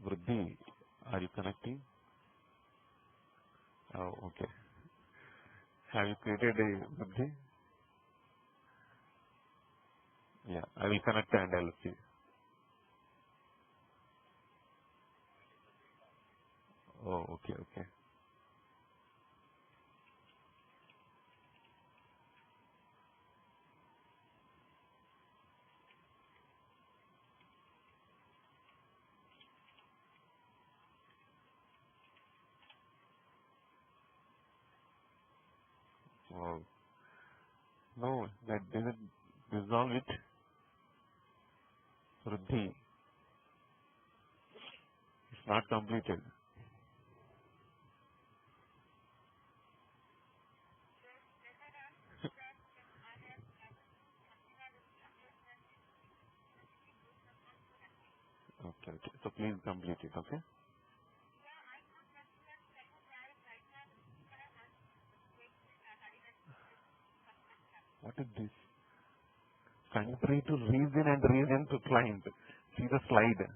Vruddhi, are you connecting? Oh, okay. Have you created a Vruddhi? Yeah, I will connect and I will see. Oh, okay, okay. Oh, no, that doesn't resolve it. Vruddhi, it's not completed. Okay, okay. So please complete it, okay? What is this? Country to region and region to client. See the slide.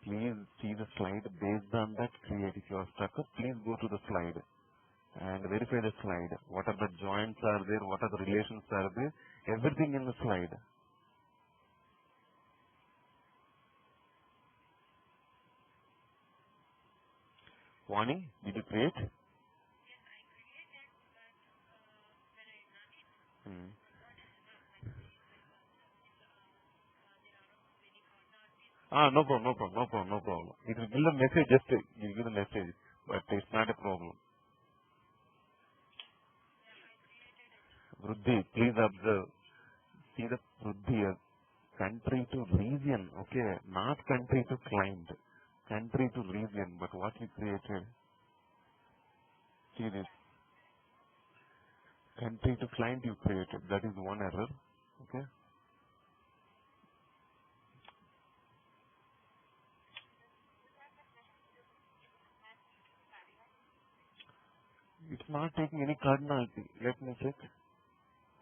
Please see the slide. Based on that, create. If you are stuck up, please go to the slide and verify the slide. What are the joints are there? What are the relations are there? Everything in the slide. Vani, did you create? Hmm. No problem, no problem, no problem, no problem. It will give the message, just you give the message, but it's not a problem. Vruddhi, please observe. See the Vruddhi, country to region, okay, not country to client. Country to region, but what we created, see this, country to client you created, that is one error, okay. It's not taking any cardinality. Let me check.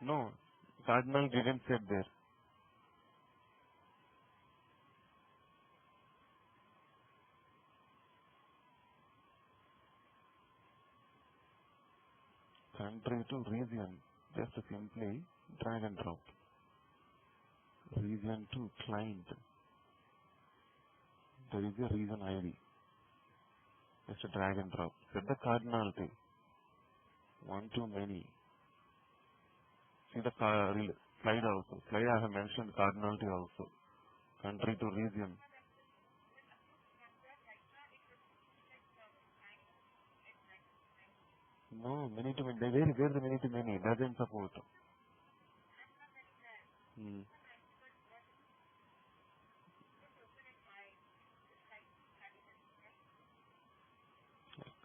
No, cardinal didn't set there. Country to region, just simply drag and drop. Region to client, there is a region ID. Just drag and drop. Set the cardinality. One to many. See the slide also. Slide I have mentioned cardinality also. Country to region. No, many to many. Where the many to many? Doesn't support. Hmm.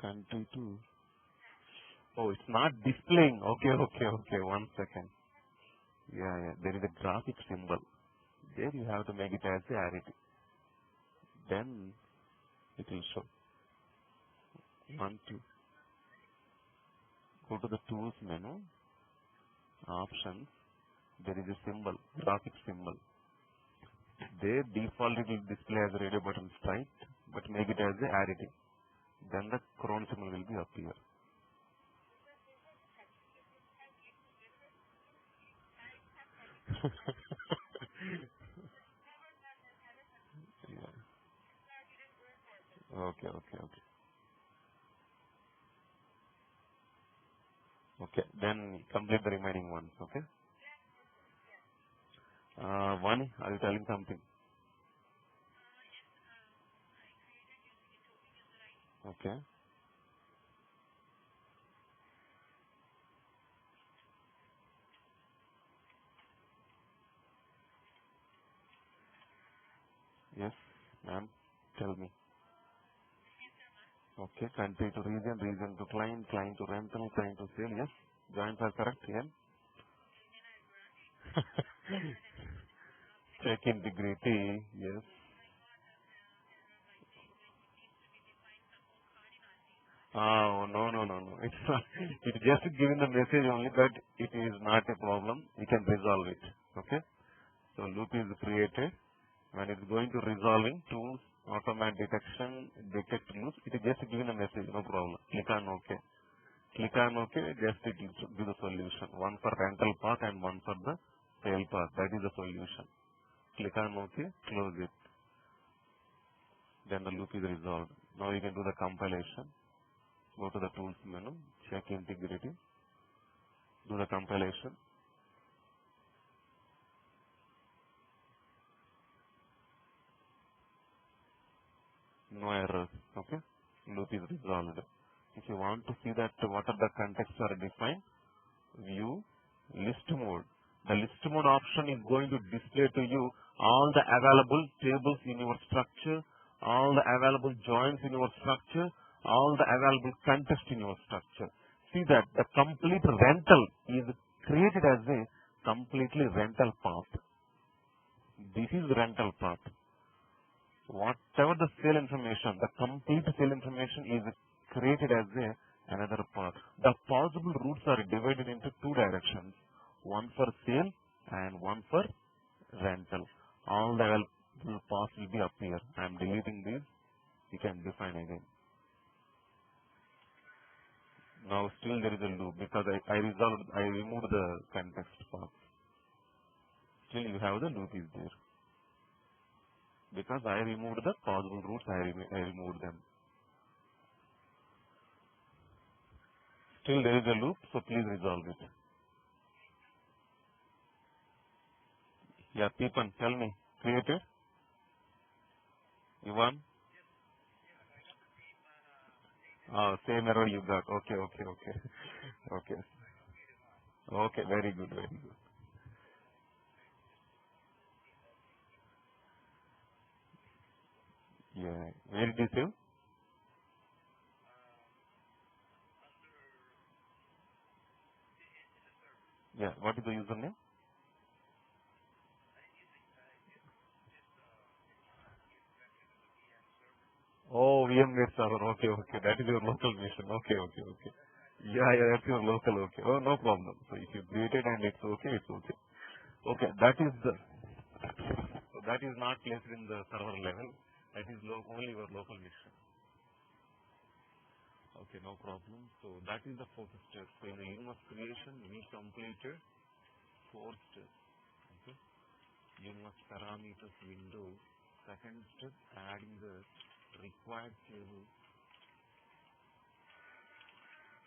Country to. Oh, it's not displaying. Okay, okay, okay. 1 second. Yeah, yeah. There is a graphic symbol. There you have to make it as a arity. Then it will show. One, two. Go to the tools menu. Options. There is a symbol. Graphic symbol. There default it will display as a radio button straight, but make it as a arity. Then the cron symbol will be appear. Yeah. Okay, okay, okay. Okay, then complete the remaining ones, okay? One, are you telling something? Okay, yes, ma'am, tell me. Okay, country to region, region to client, client to rental, client to sale, yes? Joints are correct, yeah? Check integrity, yes. Oh, no, no, no, no. It's not. It's just giving the message only, but it is not a problem. We can resolve it. Okay? So loop is created. When it's going to resolving tools, automatic detection, detect loops, it is just giving a message, no problem. Click on OK. Click on OK, just it gives give the solution. One for rental part and one for the sale part. That is the solution. Click on OK, close it. Then the loop is resolved. Now you can do the compilation. Go to the tools menu, check integrity, do the compilation. No errors. Okay, loop is resolved. If you want to see that what are the contexts are defined, view list mode. The list mode option is going to display to you all the available tables in your structure, all the available joins in your structure, all the available context in your structure. See that the complete rental is created as a completely rental path. This is rental path. Whatever the sale information, the complete sale information is created as another path. The possible routes are divided into two directions, one for sale and one for rental. All the available paths will be up here. I am deleting this. You can define again. Now still there is a loop because I removed the context path. Still you have the loop is there. Because I removed the possible routes, I removed them. Still there is a loop, so please resolve it. Yeah, Peepan, tell me. Created? Ivan? Same error you got. Okay. Okay. Okay, very good. Yeah. Where did you save? Yeah. What is the username? Oh, VMware server. Okay. That is your local machine. Okay. Yeah, that's your local. Okay. Oh, no problem. So if you created and it's okay, it's okay. Okay, that is not placed in the server level. That is only your local machine. Okay, no problem. So that is the fourth step. So in the universe creation, we completed four steps. Okay. Universe parameters window. Second step, adding the required table.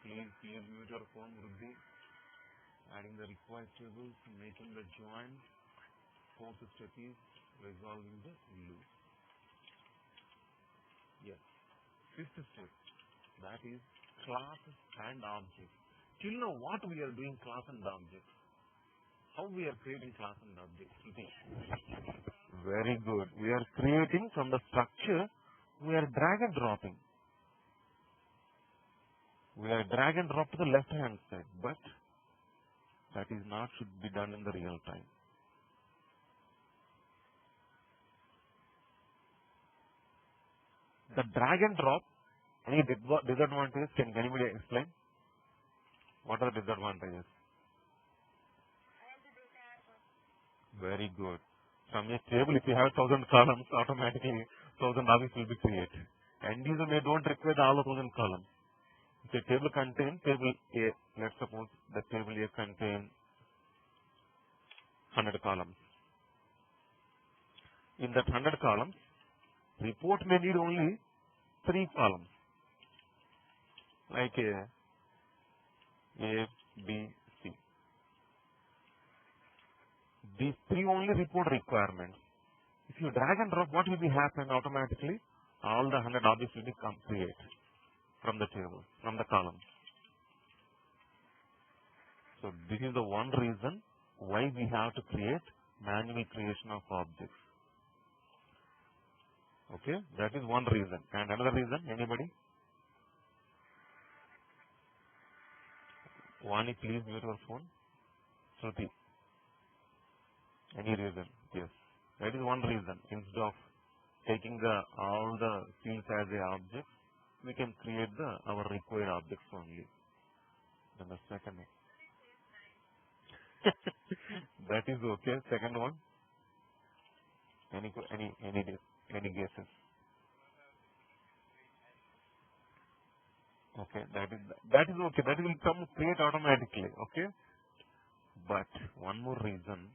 Please mute your phone, Rudy. Adding the required tables, making the join. Fourth step is resolving the loop. Yes. Fifth step, that is classes and objects. Till now, what we are doing class and objects? How we are creating class and objects? Very good. We are creating from the structure. We are drag and dropping. We are drag and drop to the left hand side, but that is not should be done in the real time. The drag and drop, any disadvantages? Can anybody explain? What are the disadvantages? Very good. From a table, if you have 1,000 columns, automatically 1,000 objects will be created. And user may don't require all 1,000 columns. If a table contains table A, let's suppose the table A contains 100 columns. In that 100 columns, report may need only 3 columns, like A, B, C. These 3 only report requirements. If you drag and drop, what will be happen automatically? All the 100 objects will be created from the table, from the columns. So this is the one reason why we have to create manual creation of objects. Okay, that is one reason. And another reason, anybody? Vani, please mute your phone. Shruti, any reason? Yes. That is one reason. Instead of taking all the fields as a object, we can create our required objects only. Then the second that is okay. Second one. Any guesses? Okay, that is okay. That will come create automatically. Okay, but one more reason: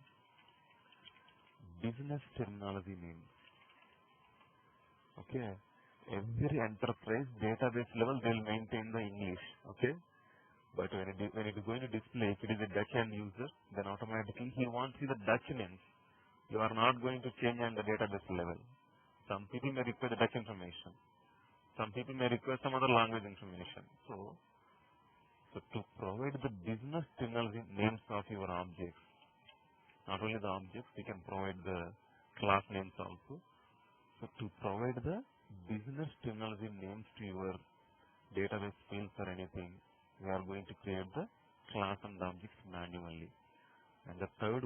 business terminology names. Okay, every enterprise database level they will maintain the English. Okay, but when it is going to display, if it is a Dutch end user, then automatically he wants the Dutch names. You are not going to change on the database level. Some people may require the Dutch information. Some people may require some other language information. So to provide the business terminology names of your objects, not only the objects, we can provide the class names also. So to provide the business terminology names to your database fields or anything, we are going to create the class and objects manually. And the third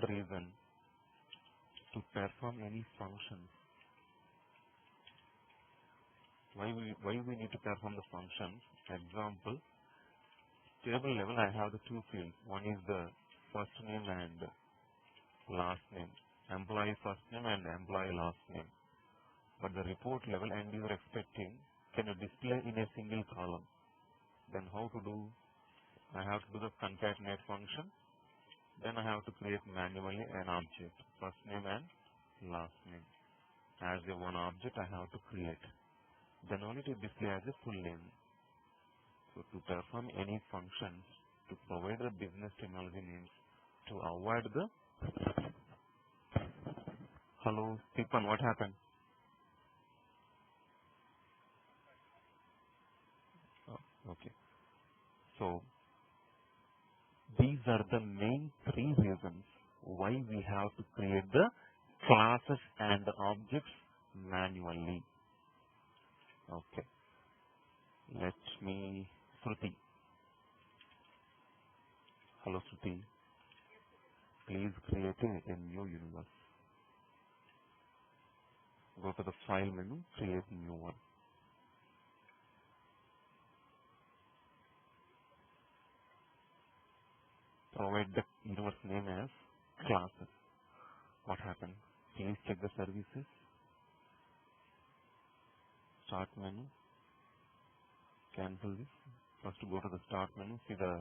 reason, to perform any functions. Why we need to perform the functions? Example, table level I have the two fields. One is the first name and last name. Employee first name and employee last name. But the report level and you are expecting, can you display in a single column? Then how to do? I have to do the concatenate function. Then I have to create manually an object, first name and last name. As a one object I have to create. Then only to display as a full name. So to perform any functions, to provide the business terminology names, to avoid the... Hello, Stephen, what happened? Oh, okay. So these are the main three reasons why we have to create the classes and objects manually. Okay. Let me... Shruti. Hello, Shruti. Please create a new universe. Go to the file menu, create new one. Provide the universe name as classes. What happened? Please check the services. Start menu. Cancel this. First go to the start menu, see the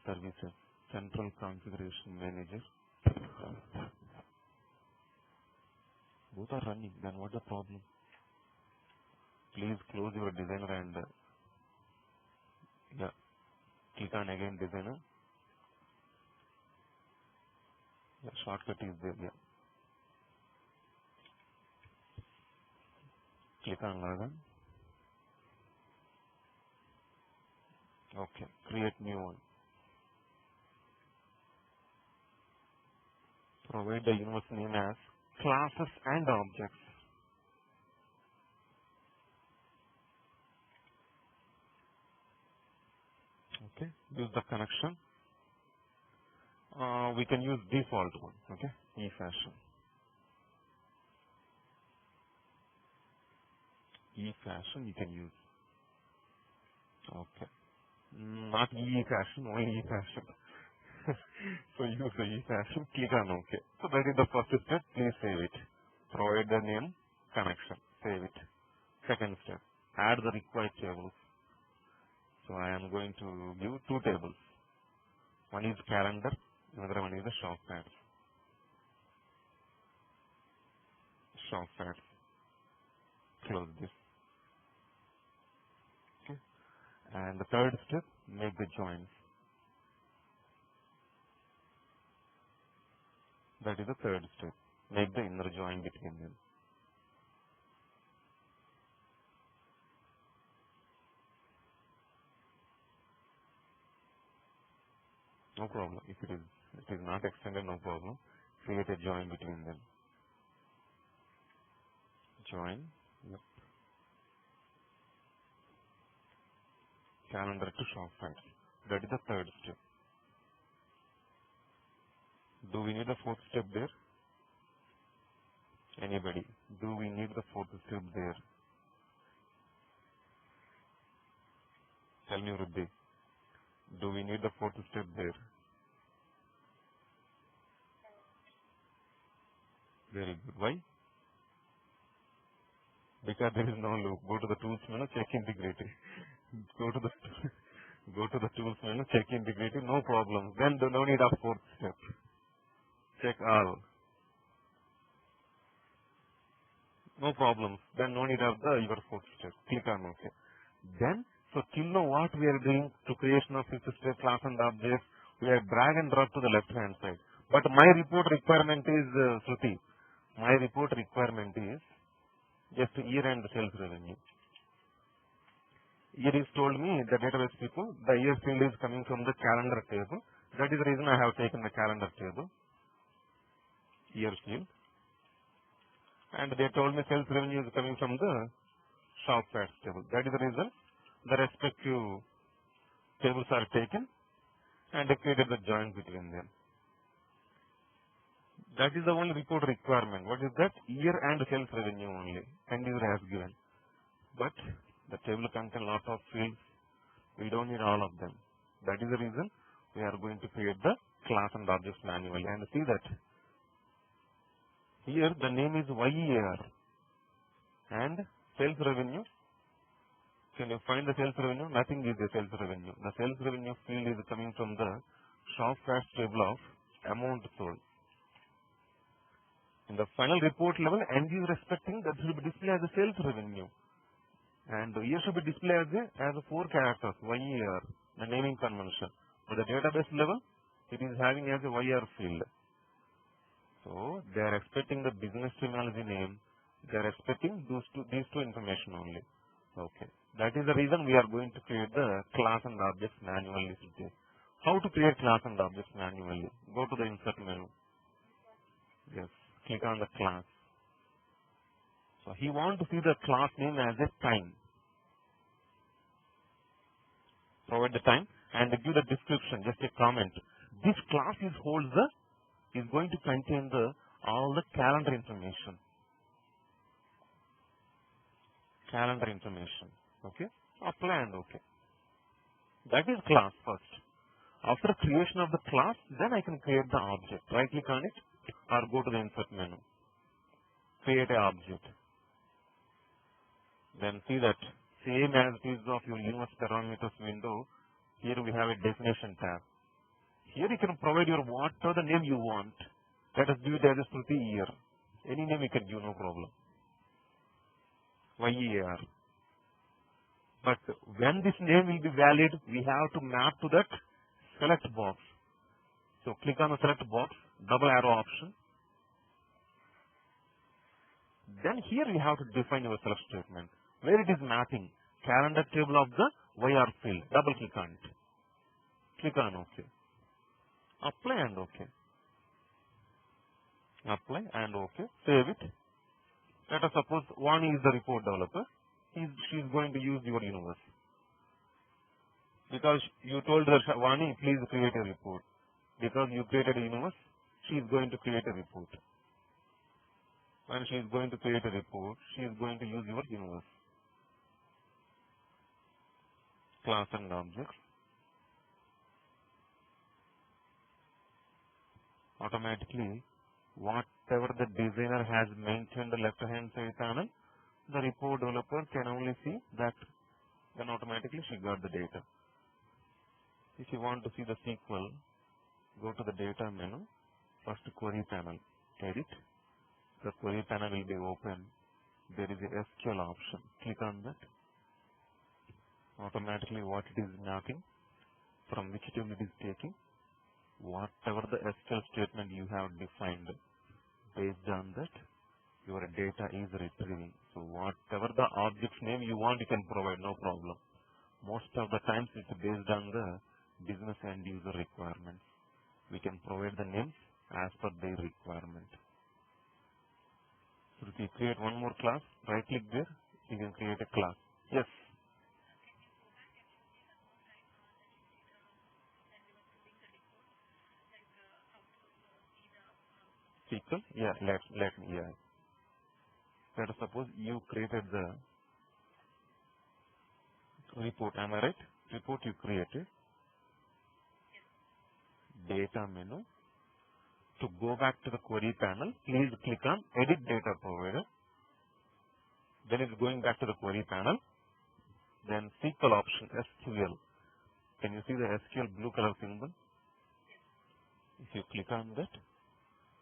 services. Central configuration manager. Both are running. Then what's the problem? Please close your designer and click on again designer. Shortcut is there. Click on login. Okay, create new one. Provide the universe name as classes and objects. Okay, use the connection. We can use default one. Okay, e-fashion. E-fashion you can use. Okay. Not e-fashion, only e-fashion. So use the e-fashion, click on OK. So that is the first step, please save it. Provide the name, connection, save it. Second step, add the required tables. So I am going to give two tables. One is calendar, another one is the shop ads. Shop ads. Close this. Okay. And the third step, make the joins. That is the third step. Make the inner join between them. No problem. If it is not extended, no problem. Create a join between them. Join. Yep. Calendar to shop ads. That is the third step. Do we need a fourth step there? Anybody? Do we need the fourth step there? Tell me, Ruddhi. Do we need the fourth step there? Very good. Why? Because there is no loop. Go to the tools menu, check integrity. Go to the go to the tools menu, check integrity, no problem. Then no need of fourth step. Check all. No problem. Then no need of your fourth step. Click on OK. Then, so till now what we are doing to creation of fifth step class and objects, we are drag and drop to the left hand side. But my report requirement is, Shruti, my report requirement is just year and sales revenue. Here is told me, the database people, the year field is coming from the calendar table. That is the reason I have taken the calendar table, year field. And they told me sales revenue is coming from the shop facts table. That is the reason the respective tables are taken and I created the join between them. That is the only report requirement. What is that? Year and sales revenue only. End user has given. But the table contains lot of fields. We don't need all of them. That is the reason we are going to create the class and objects manually. And see that here the name is YEAR and sales revenue. Can you find the sales revenue? Nothing is the sales revenue. The sales revenue field is coming from the shop facts table of amount sold. In the final report level, end user expecting that should be displayed as a sales revenue. And here should be displayed as a 4 characters, YER, the naming convention. For the database level, it is having as a YR field. So, they are expecting the business terminology name. They are expecting these two information only. Okay. That is the reason we are going to create the class and objects manually. How to create class and objects manually? Go to the insert menu. Yes. Click on the class. So he wants to see the class name as a time. Provide the time and give the description, just a comment. This class is going to contain all the calendar information. Calendar information. Okay. Apply and OK. That is class first. After creation of the class, then I can create the object. Right click on it or go to the insert menu. Create an object. Then see that same as it is of your universe parameters window, here we have a definition tab. Here you can provide your whatever the name you want. Let us give it as a Shruti year. Any name you can give, no problem. YER. But when this name will be valid, we have to map to that select box. So click on the select box, double arrow option. Then here you have to define your select statement. Where it is mapping, calendar table of the YR field. Double click on it. Click on OK. Apply and OK. Apply and OK. Save it. Let us suppose Vani is the report developer. She is going to use your universe. Because you told her, Vani, please create a report. Because you created a universe, she is going to create a report. When she is going to create a report, she is going to use your universe. Class and objects. Automatically, whatever the designer has mentioned the left hand side panel, the report developer can only see that. Then automatically she got the data. If you want to see the SQL, go to the data menu, first query panel, edit. The query panel will be open. There is a SQL option. Click on that. Automatically what it is mapping, from which table it is taking, whatever the SQL statement you have defined, based on that, your data is retrieving. So whatever the object name you want, you can provide, no problem. Most of the times it's based on the business end user requirements. We can provide the names as per their requirement. So if you create one more class, right click there, you can create a class. Yes. SQL? Yeah, let me, yeah. Let us suppose you created the report, am I right? Report you created. Data menu. To go back to the query panel, please click on Edit Data Provider. Then it's going back to the query panel. Then SQL option, SQL. Can you see the SQL blue color symbol? If you click on that,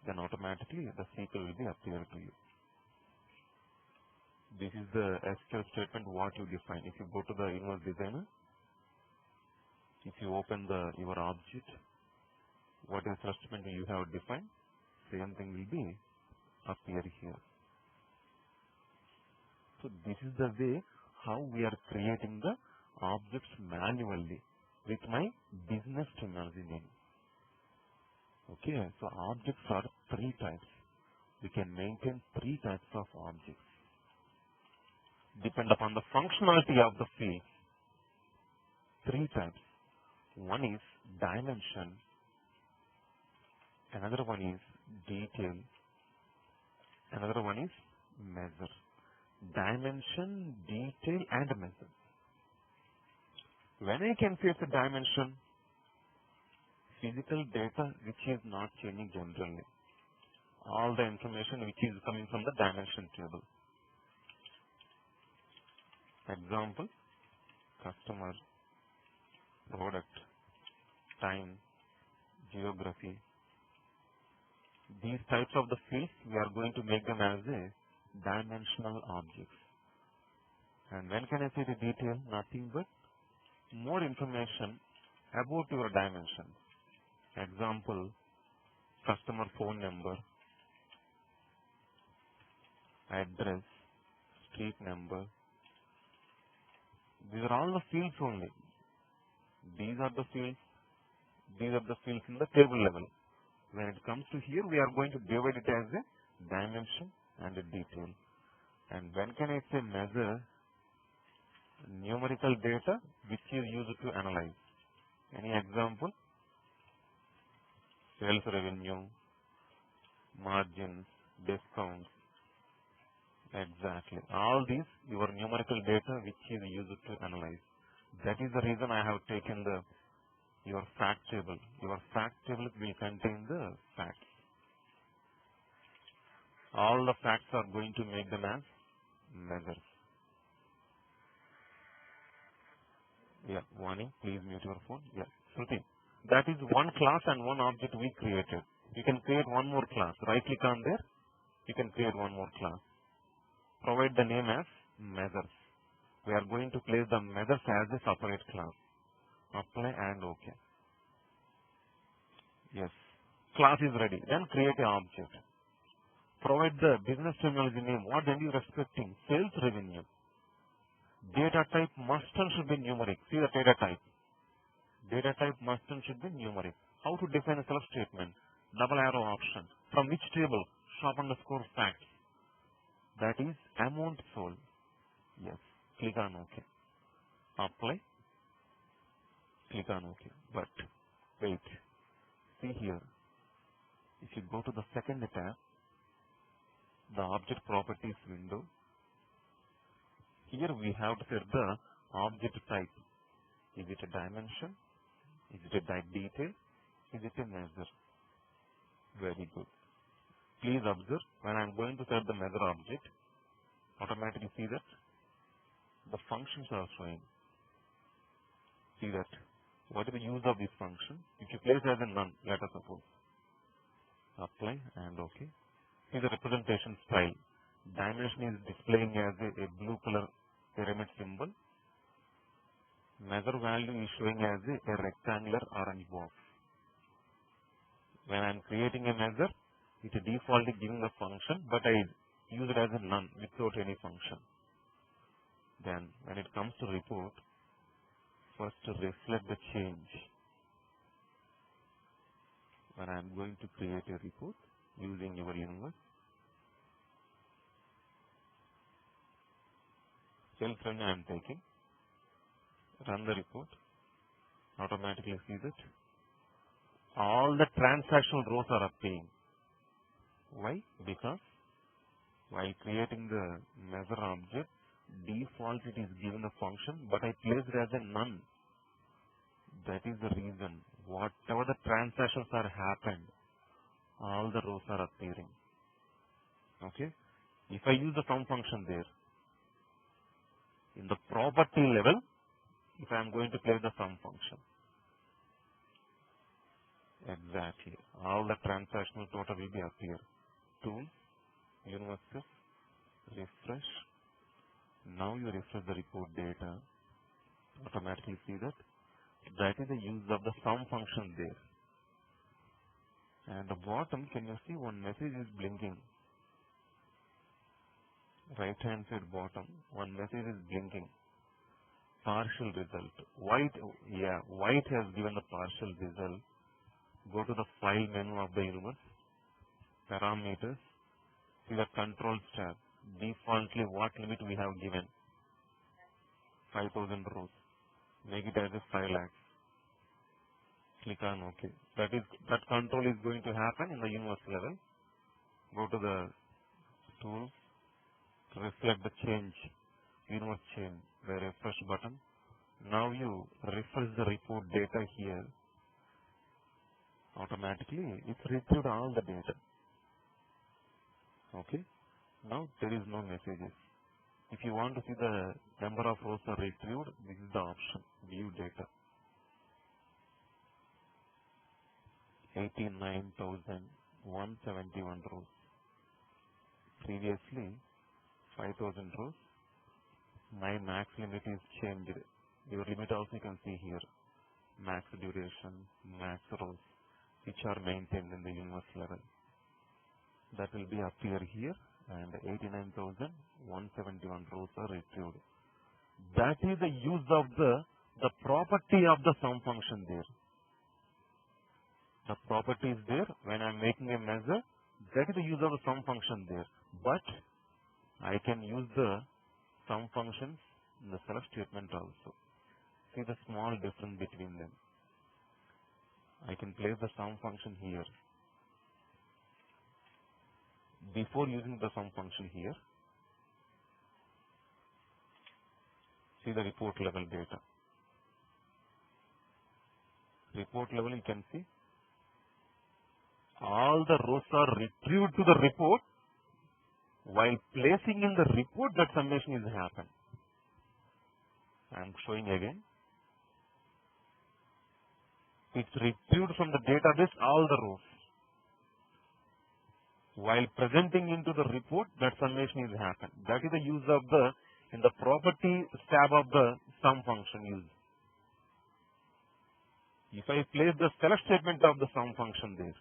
then automatically the SQL will be appear to you. This is the SQL statement what you define. If you go to the Inverse Designer, if you open your object, what is the statement you have defined, same thing will be appear here. So this is the way how we are creating the objects manually with my business terminology name. Okay, so objects are 3 types. We can maintain 3 types of objects. Depend upon the functionality of the field. 3 types. One is dimension, another one is detail, another one is measure. Dimension, detail and measure. When I can say it's a dimension, physical data which is not changing generally. All the information which is coming from the dimension table. Example, customer, product, time, geography. These types of the fields, we are going to make them as a dimensional objects. And when can I say the detail? Nothing but more information about your dimension. Example, customer phone number, address, street number. These are all the fields only. These are the fields. These are the fields in the table level. When it comes to here, we are going to divide it as a dimension and a detail. And when can I say measure? Numerical data which is used to analyze. Any example? Sales revenue, margins, discounts. Exactly. All these your numerical data which is used to analyze. That is the reason I have taken your fact table. Your fact table will contain the facts. All the facts are going to make them as measures. Yeah, warning, please mute your phone. Yeah, Shruti. That is one class and one object we created. You can create one more class. Right click on there. You can create one more class. Provide the name as measures. We are going to place the measures as a separate class. Apply and OK. Yes. Class is ready. Then create an object. Provide the business terminology name. What then you are expecting? Sales revenue. Data type must and should be numeric. See the data type. Data type must and should be numeric. How to define a self statement? Double arrow option. From which table? Shop_facts. That is amount sold. Yes. Click on OK. Apply. Click on OK. But wait. See here. If you go to the second tab, the object properties window, here we have to set the object type. Is it a dimension? Is it a detail? Is it a measure? Very good. Please observe, when I am going to set the measure object, automatically see that the functions are showing. See that. What is the use of this function? If you place as a none, let us suppose. Apply and OK. See the representation style. Dimension is displaying as a blue color pyramid symbol. Measure value is showing as a rectangular orange box. When I am creating a measure, it is defaultly giving a function, but I use it as a none without any function. Then when it comes to report, first to reflect the change. When I am going to create a report using your universe, sales revenue I am taking, run the report, automatically see that all the transactional rows are appearing. Why? Because while creating the measure object, default it is given a function, but I placed it as a none. That is the reason. Whatever the transactions are happened, all the rows are appearing. Okay. If I use the sum function there, in the property level, if I am going to place the sum function, exactly, all the transactional total will be appear. Tools, universes, refresh. Now you refresh the report data, automatically see that. That is the use of the sum function there. And the bottom, can you see one message is blinking? Right hand side bottom, one message is blinking. Partial result. White has given the partial result. Go to the file menu of the universe, parameters, see the controls tab. Defaultly what limit we have given? 5,000 rows. Make it as a 5 lakhs. Click on OK. That control is going to happen in the universe level. Go to the tools, reflect the change, universe change, the refresh button. Now you refresh the report data here. Automatically it retrieved all the data. Okay. Now there is no messages. If you want to see the number of rows are retrieved, this is the option, view data. 89,171 rows. Previously 5,000 rows. My max limit is changed. Your limit also you can see here. Max duration, max rows, which are maintained in the universe level. That will be appear here, and 89,171 rows are retrieved. That is the use of the property of the sum function there. The property is there when I am making a measure. That is the use of the sum function there. But I can use the sum functions in the select statement also. See the small difference between them. I can place the sum function here. Before using the sum function here, see the report level data. Report level you can see all the rows are retrieved to the report. While placing in the report, that summation is happened. I am showing again. It's retrieved from the database all the rows. While presenting into the report, that summation is happened. That is the use of the in the property tab of the sum function use. If I place the select statement of the sum function there,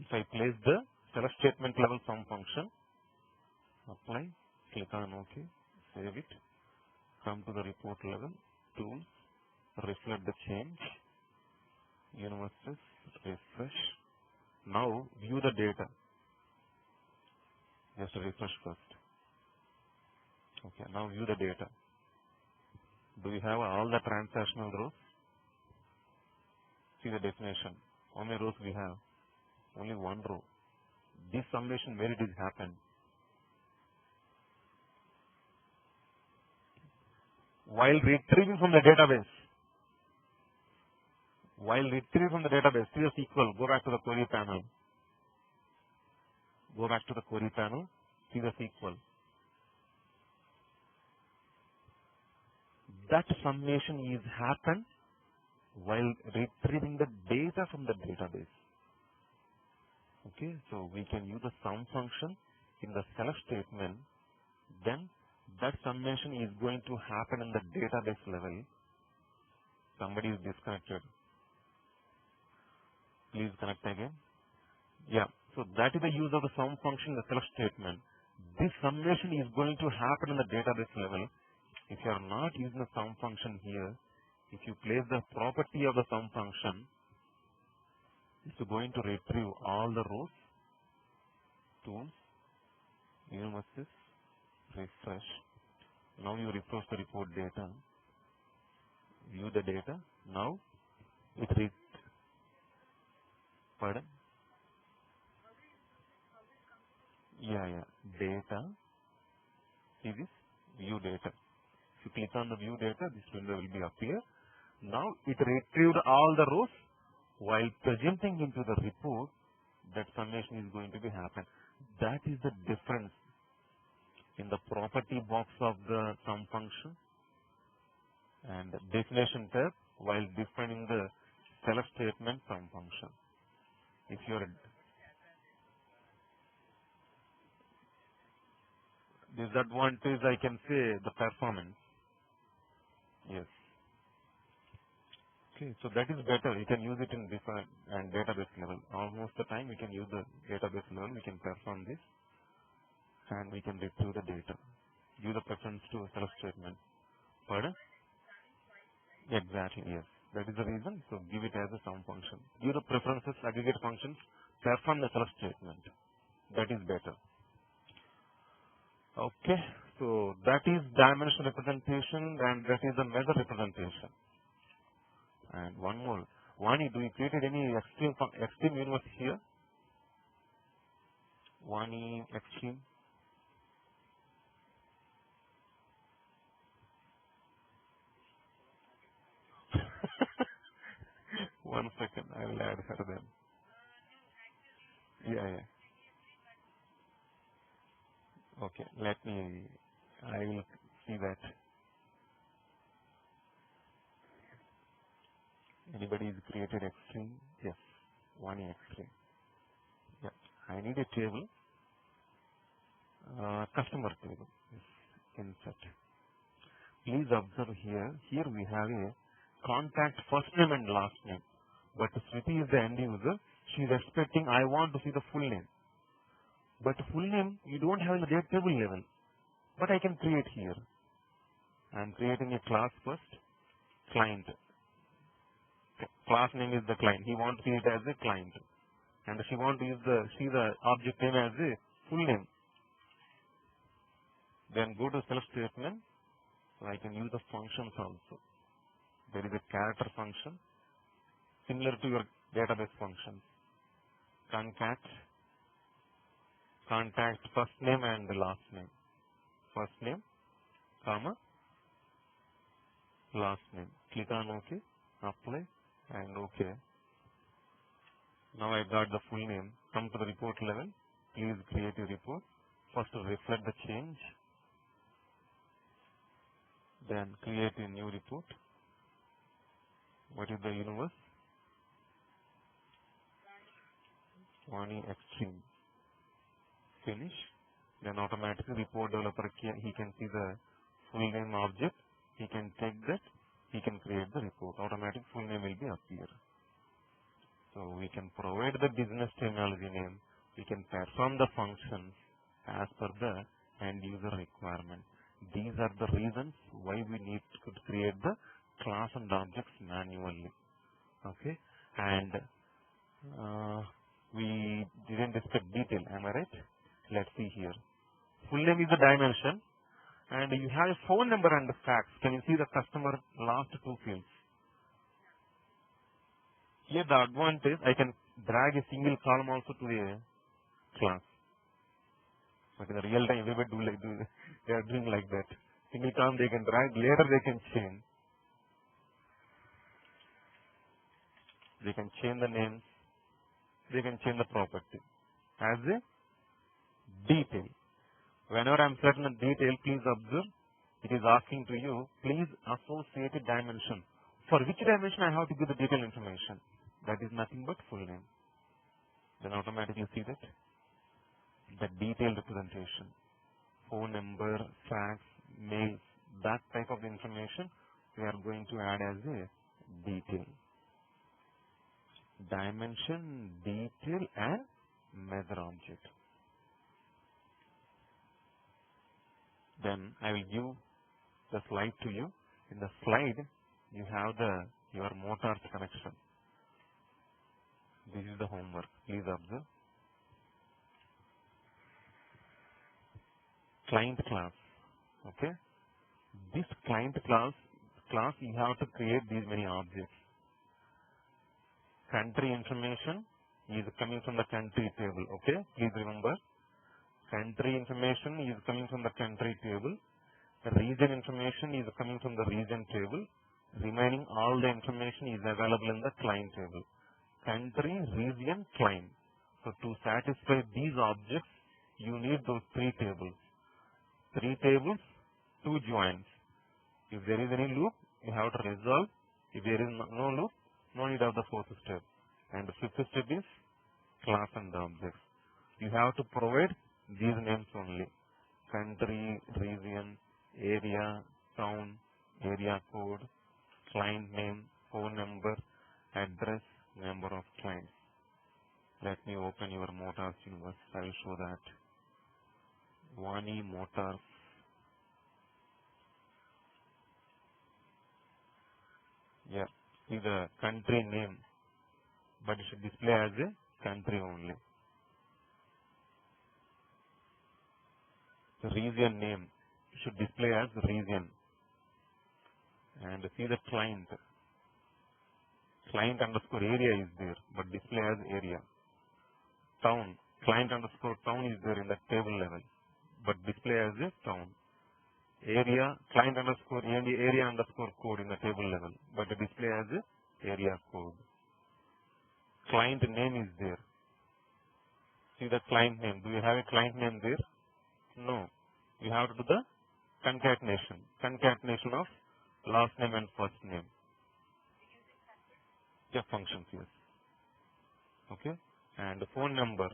if I place the select statement level sum function, apply, click on OK, save it, come to the report level, tools, reflect the change, universes, refresh. Now view the data. Just refresh first. Okay, now view the data. Do you have all the transactional rows? See the definition. How many rows we have? Only one row. This summation where it is happened. While retrieving from the database. See the SQL. Go back to the query panel. See the SQL. That summation is happened while retrieving the data from the database. Okay, so we can use the sum function in the select statement. Then that summation is going to happen in the database level. Somebody is disconnected. Please connect again. Yeah, so that is the use of the sum function in the select statement. This summation is going to happen in the database level. If you are not using the sum function here, if you place the property of the sum function, it's going to retrieve all the rows, tools, universes, refresh. Now you refresh the report data, view the data. Now it reads, pardon? Yeah, data, see this, view data. If you click on the view data, this window will be appear. Now it retrieved all the rows while presenting into the report that summation is going to be happen. That is the difference in the property box of the sum function and the definition tab while defining the self statement sum function. If you are disadvantage, I can say the performance. Yes. Okay, so that is better. You can use it in different and database level. Almost the time we can use the database level. We can perform this and we can retrieve the data. Give the preference to a self statement. Pardon? Exactly, yes. That is the reason. So give it as a sum function. Give the preferences, aggregate functions, perform the self statement. That is better. Okay, so that is dimension representation and that is the measure representation. And one more. Vani, do you created any extreme universe here? Vani, extreme. One second, I will add her then. Yeah. Okay, I will see that. Anybody is created extreme? Yes, one extreme. Yeah, I need a table, customer table. Yes, insert. Please observe here. Here we have a contact first name and last name. But Smriti is the end user. She is expecting I want to see the full name. But full name you don't have in the date table level. But I can create here. I am creating a class first. Client. Class name is the client. He wants to see it as a client. And she wants to see the object name as a full name. Then go to self statement. So I can use the functions also. There is a character function similar to your database function. Contact first name and the last name. First name, comma, last name. Click on OK, apply, and OK. Now I got the full name. Come to the report level. Please create a report. First reflect the change. Then create a new report. What is the universe? Vani extreme. Finish. Then automatically report developer, he can see the full name object. He can take that. He can create the report. Automatic full name will be appear. So we can provide the business terminology name. We can perform the functions as per the end user requirement. These are the reasons why we need to create the class and objects manually. Okay, and we didn't discuss detail. Am I right? Let's see here. Full name is the dimension, and you have a phone number and the fax. Can you see the customer last two fields? Here the advantage, I can drag a single column also to a class. But in the real time, everybody they are doing like that. Single column they can drag, later they can change. They can change the names. They can change the property as a detail. Whenever I am certain a detail, please observe. It is asking to you, please associate a dimension. For which dimension I have to give the detail information? That is nothing but full name. Then automatically see that the detailed representation, phone number, fax, mail, that type of information we are going to add as a detail. Dimension, detail, and measure object. Then I will give the slide to you. In the slide, you have your motors connection. This is the homework. Please observe. Client class. Okay. This client class you have to create these many objects. Country information is coming from the country table. Okay. Please remember. Country information is coming from the country table. The region information is coming from the region table. Remaining all the information is available in the client table. Country, region, client. So to satisfy these objects, you need those three tables. Three tables, two joins. If there is any loop, you have to resolve. If there is no loop, no need of the fourth step. And the fifth step is class and objects. You have to provide these names only. Country, region, area, town, area code, client name, phone number, address, number of clients. Let me open your Motors Universe. I will show that. Vani Motors. Yeah, see the country name, but it should display as a country only. The region name should display as region. And see the client. Client underscore area is there, but display as area. Town. Client underscore town is there in the table level, but display as a town. Area. Client underscore area underscore code in the table level, but display as a area code. Client name is there. See the client name. Do you have a client name there? No. You have to do the concatenation. Concatenation of last name and first name. Yeah, functions, yes. Okay. And the phone number.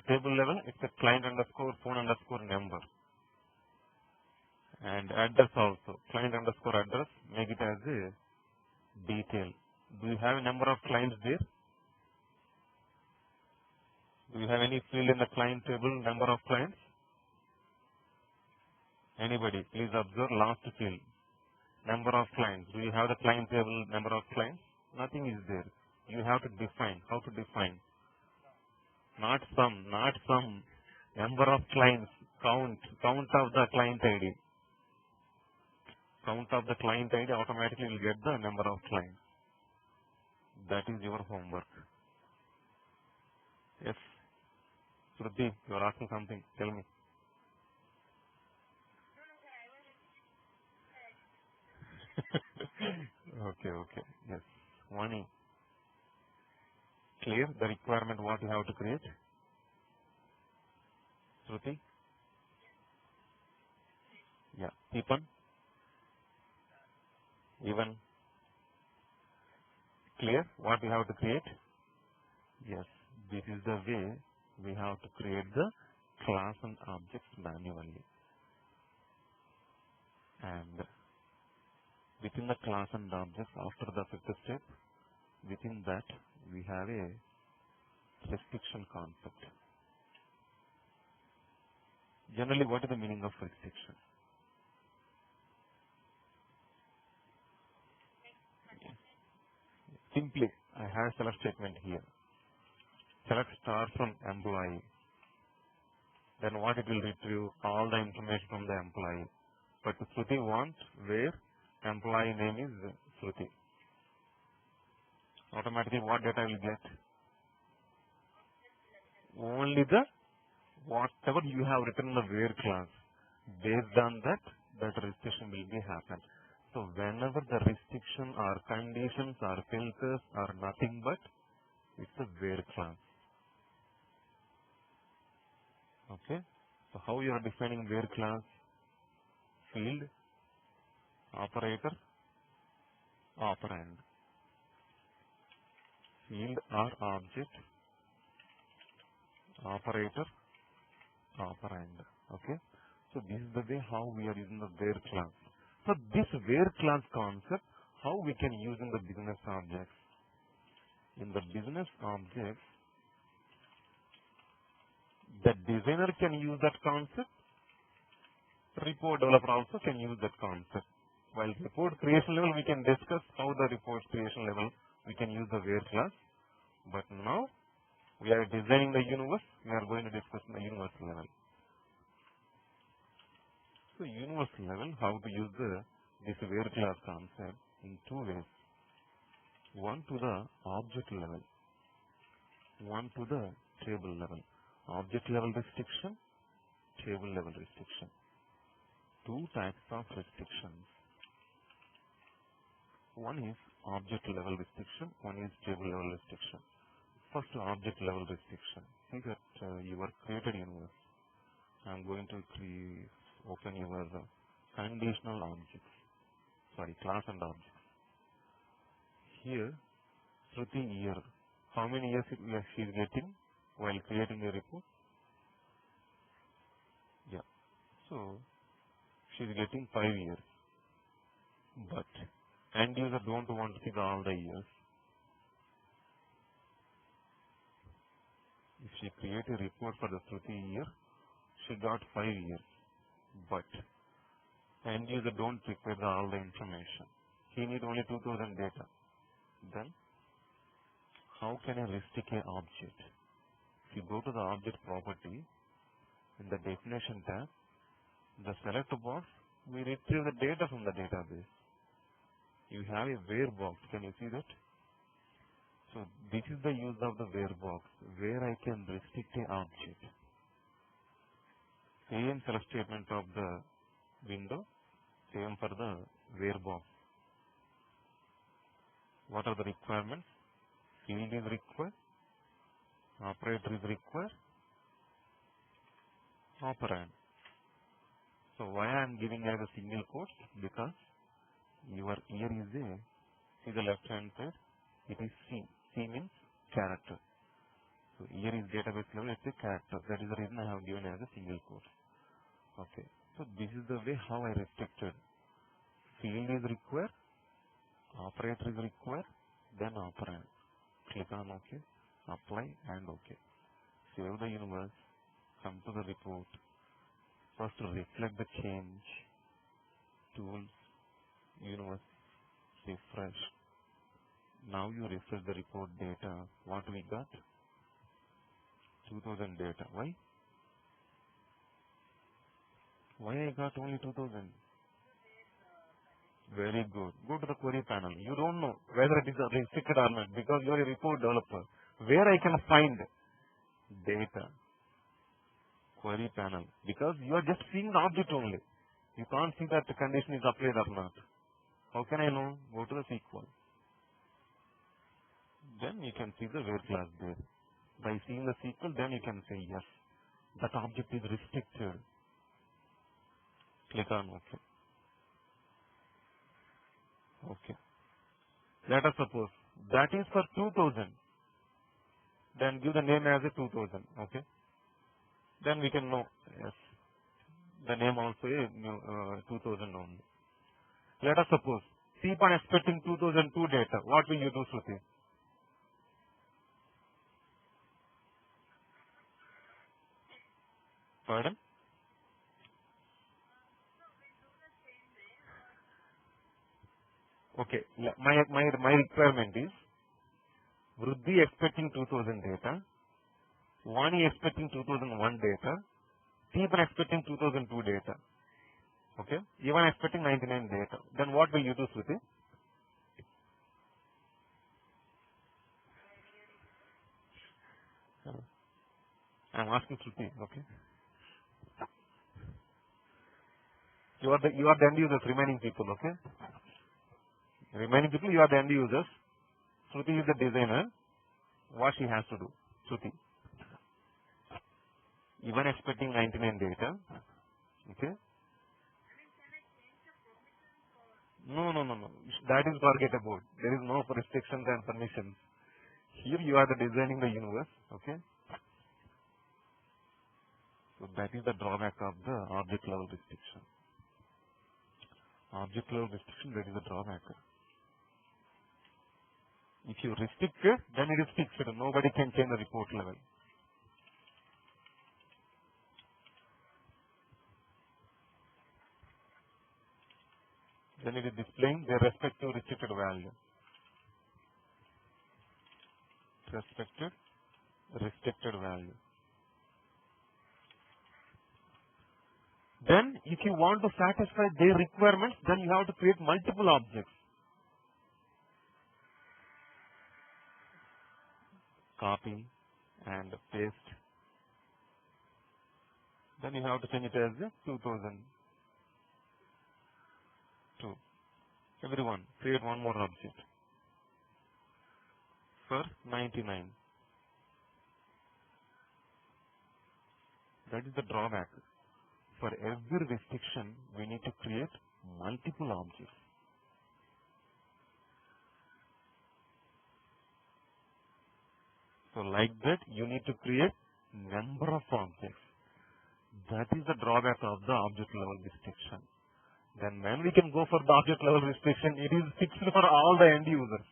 Table level, it's a client underscore phone underscore number. And address also. Client underscore address, make it as a detail. Do you have a number of clients there? Do you have any field in the client table, number of clients? Anybody, please observe last field. Number of clients. Do you have the client table, number of clients? Nothing is there. You have to define. How to define? Not some. Number of clients. Count of the client ID. Count of the client ID, automatically will get the number of clients. That is your homework. Yes. Shruti, you are asking something. Tell me. Okay. Yes. Vani. Clear the requirement what you have to create? Shruti? Yeah. Deepan? Even? Clear what you have to create? Yes. This is the way we have to create the class and objects manually. And within the class and objects, after the fifth step, within that we have a restriction concept. Generally, what is the meaning of restriction? Simply, I have select statement here. Select star from employee. Then what it will retrieve? All the information from the employee. But Shruti wants where employee name is Shruti. Automatically what data will get? Only the whatever you have written in the where class. Based on that restriction will be happen. So whenever the restriction or conditions or filters are nothing but it's a where class. Okay. So how you are defining where class? Field, operator, operand. Field or object, operator, operand. Okay. So this is the way how we are using the where class. So this where class concept, how we can use in the business objects. In the business objects, the designer can use that concept. Report developer also can use that concept. While report creation level, we can discuss how the report creation level we can use the where class. But now we are designing the universe. We are going to discuss the universe level. So universe level, how to use this where class concept in two ways. One to the object level, one to the table level. Object level restriction, table level restriction. Two types of restrictions. One is object level restriction, one is table level restriction. First, object level restriction. See that your created universe. I am going to open your conditional objects. Sorry, class and objects. Here, Shruti year. How many years she is getting while creating a report? Yeah. So, she is getting 5 years. But end user don't want to see all the years. If she create a report for the Shruti year, she got 5 years. But end user don't require all the information. He need only 2000 data. Then how can I restrict an object? If you go to the object property, in the definition tab, the select box, we retrieve the data from the database. You have a where box. Can you see that? So this is the use of the where box, where I can restrict an object. Same select statement of the window, same for the where box. What are the requirements? Field is required, operator is required, operand. So why I am giving as a single quote? Because your year is a, see the left hand side, it is C. C means character. So year is database level, it's a character. That is the reason I have given as a single quote. Okay. So this is the way how I restricted. Field is required, operator is required, then operand. Click on OK, apply and OK. Save the universe, come to the report. First reflect the change, tools, universe, refresh. Now you refresh the report data. What we got? 2000 data. Why? Why I got only 2000? Very good. Go to the query panel. You don't know whether it is restricted or not because you are a report developer. Where I can find data? Query panel. Because you are just seeing the object only. You can't see that the condition is applied or not. How can I know? Go to the SQL. Then you can see the where class there. By seeing the SQL, then you can say yes. That object is restricted. Click on OK. Okay. Let us suppose that is for 2000. Then give the name as a 2000. Okay. Then we can know, yes, the name also is 2000 only. Let us suppose, keep on expecting 2002 data. What will you do, Shruti? Pardon? Okay. My requirement is Vruddhi expecting 2000 data, Vani expecting 2001 data, Deepan expecting 2002 data. Okay. Even expecting 99 data. Then what will you do, Shruti? I am asking Shruti. Okay. You are the end users, remaining people. Okay. Remaining people, you are the end users. Shruti is the designer. What she has to do? Shruti. Even expecting 99 data. Okay. No. That is forget about. There is no restrictions and permissions. Here you are the designing the universe. Okay. So that is the drawback of the object level restriction. Object level restriction, that is the drawback. If you restrict it, then it is fixed. Nobody can change the report level. Then it is displaying their respective restricted value. Restricted value. Then, if you want to satisfy their requirements, then you have to create multiple objects. Copy and paste. Then you have to change it as 2002. Everyone, create one more object for 99. That is the drawback. For every restriction, we need to create multiple objects. So like that, you need to create number of objects. That is the drawback of the object level restriction. Then when we can go for the object level restriction, it is fixed for all the end users.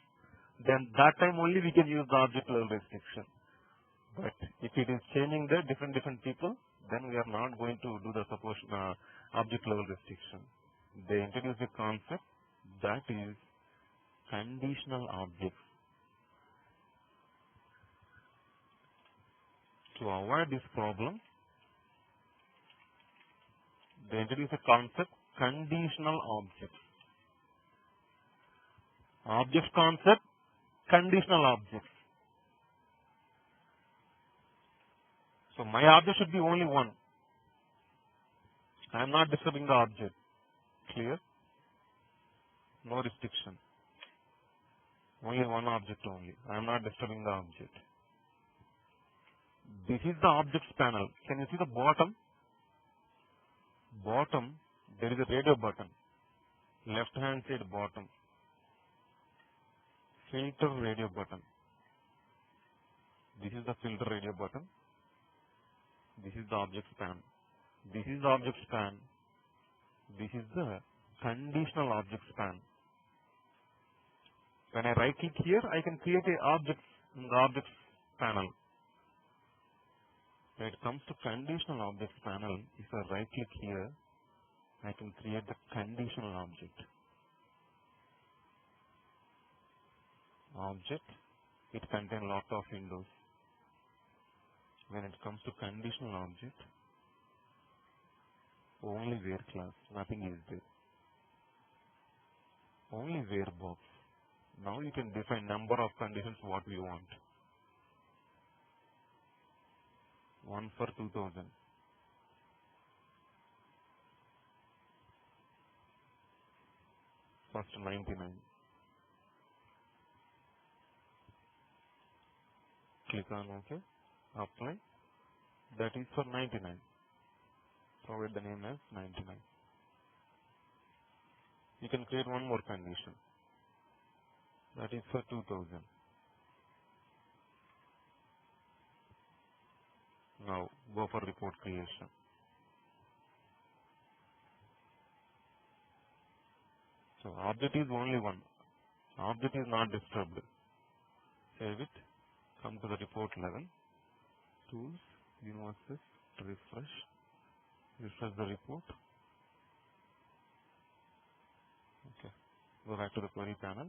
Then that time only we can use the object level restriction. But if it is changing the different people, then we are not going to do the object level restriction. They introduce a concept that is conditional objects. To avoid this problem, they introduce a concept conditional objects. Objects concept, conditional objects. So my object should be only one. I am not disturbing the object. Clear? No restriction. Only one object only. I am not disturbing the object. This is the objects panel. Can you see the bottom? Bottom, there is a radio button. Left hand side bottom. Filter radio button. This is the filter radio button. This is the object span. This is the object span. This is the conditional object span. When I right click here, I can create a object in the objects panel. When it comes to conditional objects panel, if I right click here, I can create the conditional object. Object, it contains lot of windows. When it comes to conditional object, only where class, nothing is there. Only where box. Now you can define number of conditions what we want. 1 for 2000. First 99. Click on OK. Apply. That is for 99. Provide the name as 99. You can create one more condition. That is for 2000. Now go for report creation. So object is only one. Object is not disturbed. Save it. Come to the report level. Tools, universes, refresh. Refresh the report. Okay. Go back to the query panel.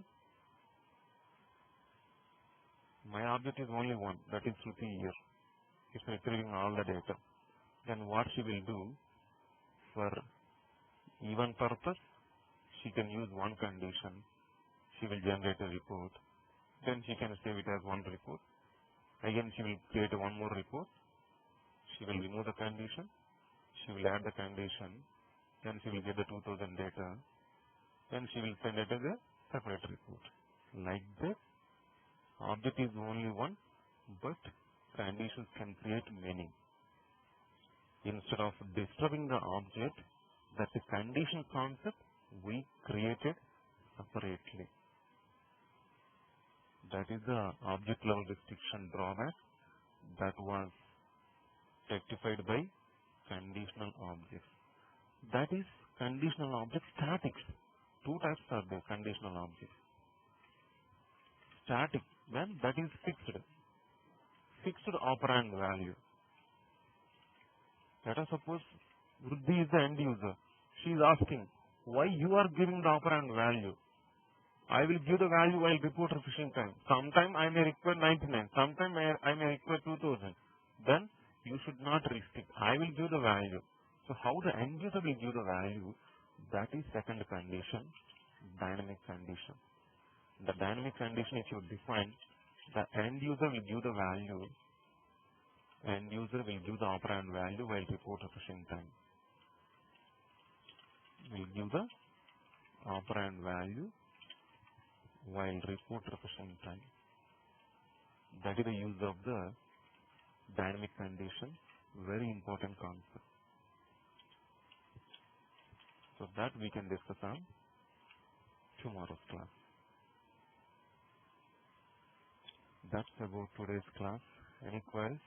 My object is only one. That is Shruti here. It's retrieving all the data. Then what she will do, for even purpose, she can use one condition. She will generate a report. Then she can save it as one report. Again, she will create one more report. She will remove the condition. She will add the condition. Then she will get the 2000 data. Then she will send it as a separate report. Like that, object is only one, but conditions can create many. Instead of disturbing the object, that's a condition concept we created separately. That is the object level restriction drawback that was rectified by conditional objects. That is conditional object statics. Two types are there, conditional objects. Static, then that is fixed. Fixed operand value. Let us suppose Vruddhi is the end user. She is asking, why you are giving the operand value? I will give the value while report refreshing time. Sometime I may require 99. Sometime I may require 2000. Then you should not restrict. I will give the value. So how the end user will give the value? That is second condition, dynamic condition. The dynamic condition, if you define, the end user will give the value. End user will give the operand value while report refreshing time. Will give the operand value while report refreshing time. That is the use of the dynamic condition, very important concept. So that we can discuss on tomorrow's class. That's about today's class. Any queries?